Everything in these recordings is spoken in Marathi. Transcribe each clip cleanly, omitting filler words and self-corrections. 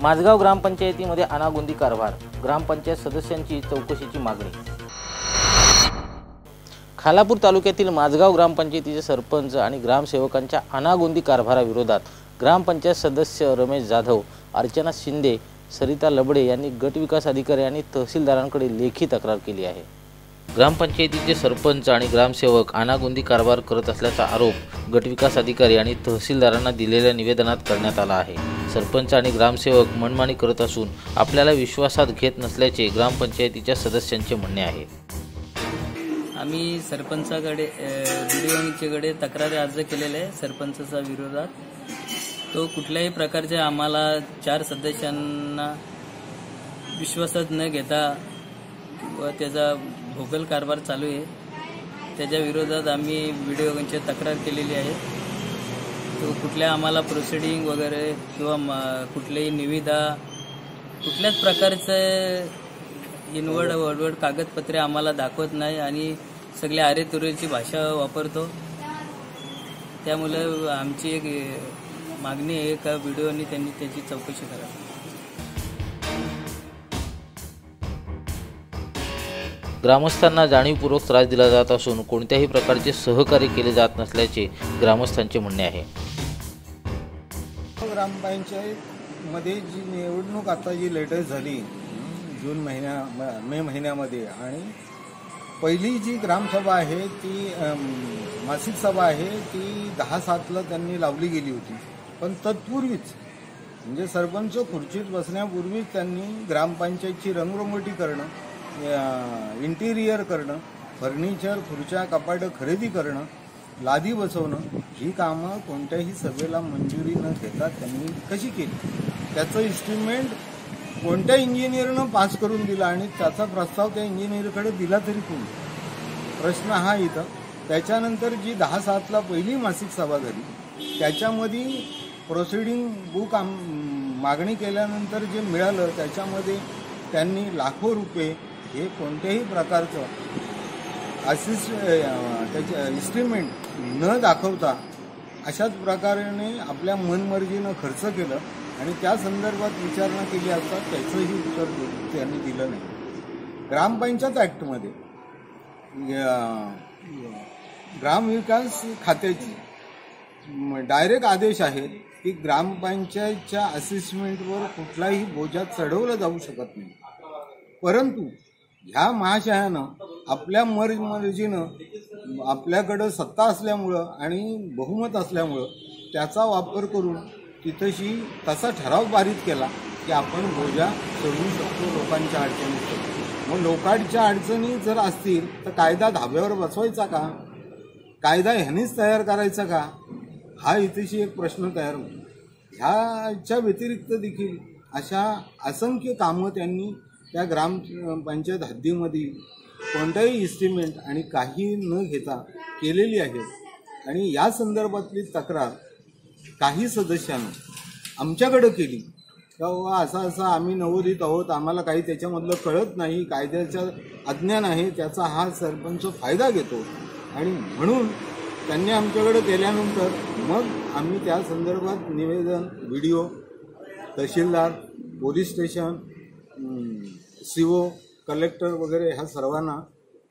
माझगाव ग्रामपंचायतीमध्ये अनागोंदी कारभार, ग्रामपंचायत सदस्यांची चौकशीची मागणी। खालापूर तालुक्यातील माझगाव ग्रामपंचायतीचे सरपंच आणि ग्रामसेवकांच्या अनागोंदी कारभाराविरोधात ग्रामपंचायत सदस्य रमेश जाधव, अर्चना शिंदे, सरिता लबडे यांनी गट विकास अधिकारी आणि तहसीलदारांकडे लेखी तक्रार केली आहे। ग्रामपंचायतीचे सरपंच आणि ग्रामसेवक अनागोंदी कारभार करत असल्याचा आरोप गट विकास अधिकारी आणि तहसीलदारांना दिलेल्या निवेदनात करण्यात आला आहे। सरपंच आणि ग्रामसेवक मनमानी करत असून आपल्याला विश्वासात घेत नसल्याचे ग्रामपंचायतीच्या सदस्यांचे म्हणणे आहे। आम्ही सरपंचाकडे बीडीओकडे तक्रारी अर्ज केलेला आहे सरपंचाच्या विरोधात। तो कुठल्याही प्रकारचे आम्हाला 4 सदस्यांना विश्वासात न घेता व त्याचा भोगल कारभार चालू आहे, त्याच्या विरोधात आम्ही बीडीओची तक्रार केलेली आहे। तो कुठल्या आम्हाला प्रोसिडिंग वगैरे किंवा कुठलेही निविदा कुठल्याच प्रकारचं वडवड कागदपत्रे आम्हाला दाखवत नाही आणि सगळे अरेतुरेची भाषा वापरतो। त्यामुळे आमची एक मागणी आहे का व्हिडिओनी त्यांनी त्याची चौकशी करावी। ग्रामस्थांना जाणीवपूर्वक त्रास दिला जात असून कोणत्याही प्रकारचे सहकार्य केले जात नसल्याचे ग्रामस्थांचे म्हणणे आहे। ग्रामपंचायत मध्ये जी निवडणूक आता जी लेटेस्ट झाली मे महिन्यामध्ये, आणि पहिली जी ग्रामसभा आहे ती मासिक सभा आहे ती 10/7 त्यांनी लावली गेली होती। पण तत्पूर्वीच म्हणजे सरपंच खुर्चीत बसण्यापूर्वीच त्यांनी ग्रामपंचायतची रंगरंगोटी करणं, इंटिरियर करणं, फर्निचर, खुर्च्या, कपाटं खरेदी करणं, लादी बसवणं, ही कामं कोणत्याही सभेला मंजुरी न घेता त्यांनी कशी केली। त्याचं इस्टिमेट कोणत्या इंजिनियरनं पास करून दिला आणि त्याचा प्रस्ताव त्या इंजिनियरकडे दिला तरी कोण, प्रश्न हा इथं। त्याच्यानंतर जी 10/7 पहिली मासिक सभा झाली त्याच्यामध्ये प्रोसिडिंग बुक मागणी केल्यानंतर जे मिळालं त्याच्यामध्ये त्यांनी लाखो रुपये हे कोणत्याही प्रकारचं त्याचे इस्टिमेट न दाखवता अशाच प्रकारे आपल्या मनमर्जीनं खर्च केलं आणि त्या संदर्भात विचारणा केली असता त्याचंही उत्तर त्यांनी दिलं नाही। ग्रामपंचायत ॲक्टमध्ये ग्रामविकास खात्याची डायरेक्ट आदेश आहे की ग्रामपंचायतच्या असेसमेंटवर कुठलाही बोजा चढवला जाऊ शकत नाही। परंतु ह्या महाशयानं आपल्या मर्जीनं आपल्याकडं सत्ता असल्यामुळं आणि बहुमत असल्यामुळं त्याचा वापर करून तिथंशी तसा ठराव पारित केला की आपण बोजा चढवू शकतो लोकांच्या अडचणी। मग लोकांच्या अडचणी जर असतील तर कायदा धाब्यावर बसवायचा का, कायदा ह्यानेच तयार करायचा का, हा इथेशी एक प्रश्न तयार होतो। ह्याच्या व्यतिरिक्त देखील अशा असंख्य कामं त्यांनी त्या ग्रामपंचायत हद्दीमध्ये कोणताही इस्टिमेट आणि काही न घेता केलेली आहेत। आणि या संदर्भातली तक्रार काही सदस्यांनी आमच्याकडे केली का असं आम्ही नवोदित आहोत, आम्हाला काही त्याच्यामधलं कळत नाही, कायद्याचं अज्ञान आहे, त्याचा हा सरपंच फायदा घेतो, आणि म्हणून त्यांनी आमच्याकडे केल्यानंतर मग आम्ही त्या संदर्भात निवेदन व्हिडिओ तहसीलदार, पोलीस स्टेशन, CO, कलेक्टर वगैरे ह्या सर्वांना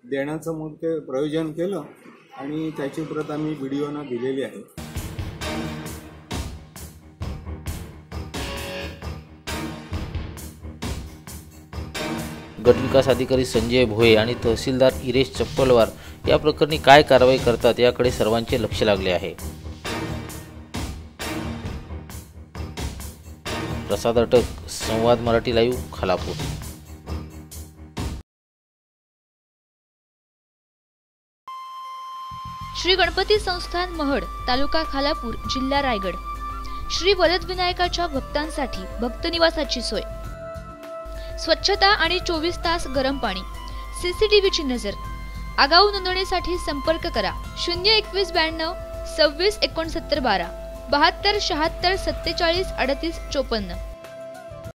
देण्याचं मग ते प्रयोजन केलं आणि त्याची प्रत आम्ही व्हिडिओना दिलेली आहे। गट विकास अधिकारी संजय भोये आणि तहसीलदार इरेश चप्पलवार या प्रकरणी काय कारवाई करतात याकडे सर्वांचे लक्ष लागले आहे। प्रसाद अटक, संवाद मराठी लाईव्ह, खालापूर। श्री गणपती संस्थान महड, तालुका खालापूर, जिल्हा रायगड। श्री वरदविनायकाच्या भक्तांसाठी भक्त निवासाची सोय, स्वच्छता आणि 24 तास गरम पाणी, CCTVची नजर। आगाऊ नोंदणीसाठी संपर्क करा 021 92 26 69 12 72 76 47 38 54।